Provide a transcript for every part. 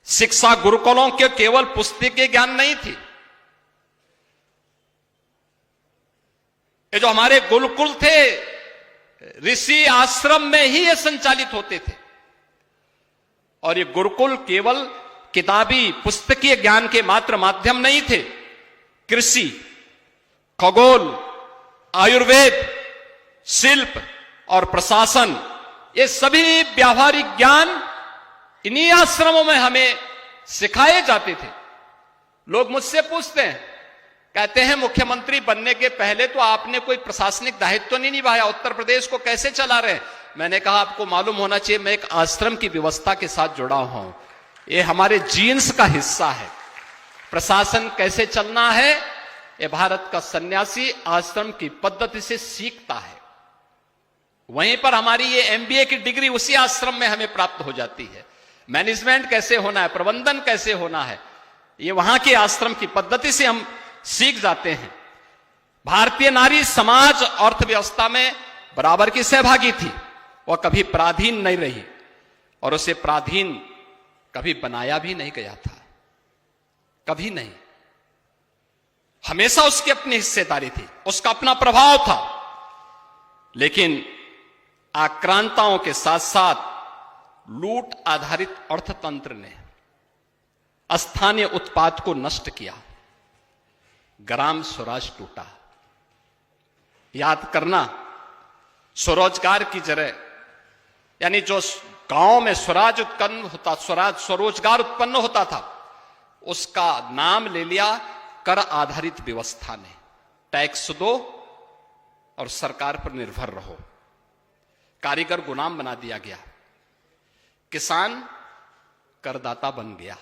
शिक्षा गुरुकुलों के केवल पुस्तकीय ज्ञान नहीं थी। ये जो हमारे गुरुकुल थे, ऋषि आश्रम में ही ये संचालित होते थे। और ये गुरुकुल केवल किताबी पुस्तकीय ज्ञान के मात्र माध्यम नहीं थे। कृषि, खगोल, आयुर्वेद, शिल्प और प्रशासन, ये सभी व्यावहारिक ज्ञान इन्हीं आश्रमों में हमें सिखाए जाते थे। लोग मुझसे पूछते हैं, कहते हैं मुख्यमंत्री बनने के पहले तो आपने कोई प्रशासनिक दायित्व तो नहीं निभाया, उत्तर प्रदेश को कैसे चला रहे हैं? मैंने कहा आपको मालूम होना चाहिए, मैं एक आश्रम की व्यवस्था के साथ जुड़ा हुआ हूं। ये हमारे जीन्स का हिस्सा है। प्रशासन कैसे चलना है, ये भारत का सन्यासी आश्रम की पद्धति से सीखता है। वहीं पर हमारी ये एमबीए की डिग्री उसी आश्रम में हमें प्राप्त हो जाती है। मैनेजमेंट कैसे होना है, प्रबंधन कैसे होना है, ये वहां के आश्रम की पद्धति से हम सीख जाते हैं। भारतीय नारी समाज अर्थव्यवस्था में बराबर की सहभागी थी। वह कभी पराधीन नहीं रही और उसे पराधीन कभी बनाया भी नहीं गया था, कभी नहीं। हमेशा उसकी अपनी हिस्सेदारी थी, उसका अपना प्रभाव था। लेकिन आक्रांताओं के साथ साथ लूट आधारित अर्थतंत्र ने स्थानीय उत्पाद को नष्ट किया, ग्राम स्वराज टूटा। याद करना, स्वरोजगार की जगह, यानी जो गांव में स्वराज उत्पन्न होता, स्वरोजगार उत्पन्न होता था, उसका नाम ले लिया कर आधारित व्यवस्था ने। टैक्स दो और सरकार पर निर्भर रहो। कारीगर गुलाम बना दिया गया, किसान करदाता बन गया।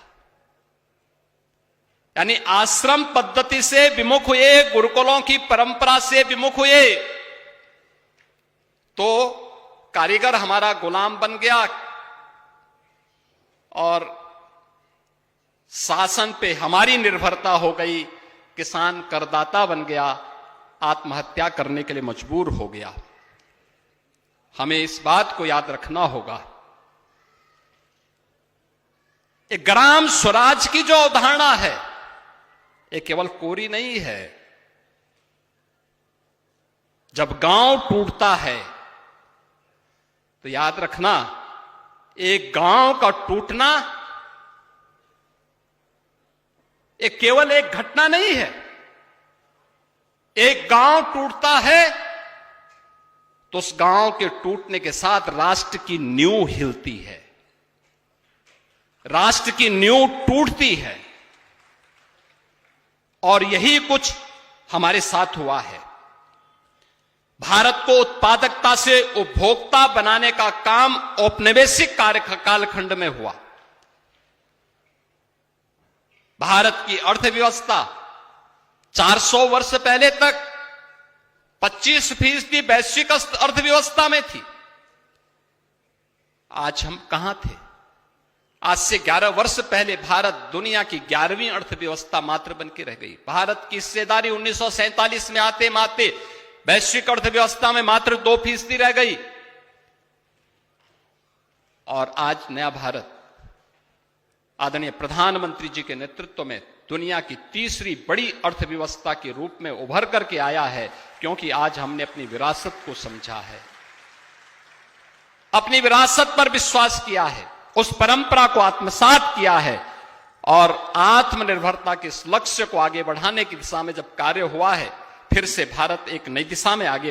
यानी आश्रम पद्धति से विमुख हुए, गुरुकुलों की परंपरा से विमुख हुए, तो कारीगर हमारा गुलाम बन गया और शासन पे हमारी निर्भरता हो गई। किसान करदाता बन गया, आत्महत्या करने के लिए मजबूर हो गया। हमें इस बात को याद रखना होगा, ये ग्राम स्वराज की जो अवधारणा है, ये केवल कोरी नहीं है। जब गांव टूटता है तो याद रखना, एक गांव का टूटना ये केवल एक घटना नहीं है। एक गांव टूटता है तो उस गांव के टूटने के साथ राष्ट्र की नींव हिलती है, राष्ट्र की नींव टूटती है। और यही कुछ हमारे साथ हुआ है। भारत को उत्पादकता से उपभोक्ता बनाने का काम औपनिवेशिक कालखंड में हुआ। भारत की अर्थव्यवस्था 400 वर्ष पहले तक 25% वैश्विक अर्थव्यवस्था में थी। आज हम कहां थे? आज से 11 वर्ष पहले भारत दुनिया की 11वीं अर्थव्यवस्था मात्र बन के रह गई। भारत की हिस्सेदारी 1947 में आते माते वैश्विक अर्थव्यवस्था में मात्र 2% रह गई। और आज नया भारत आदरणीय प्रधानमंत्री जी के नेतृत्व में दुनिया की तीसरी बड़ी अर्थव्यवस्था के रूप में उभर करके आया है, क्योंकि आज हमने अपनी विरासत को समझा है, अपनी विरासत पर विश्वास किया है, उस परंपरा को आत्मसात किया है। और आत्मनिर्भरता के इस लक्ष्य को आगे बढ़ाने की दिशा में जब कार्य हुआ है, फिर से भारत एक नई दिशा में आगे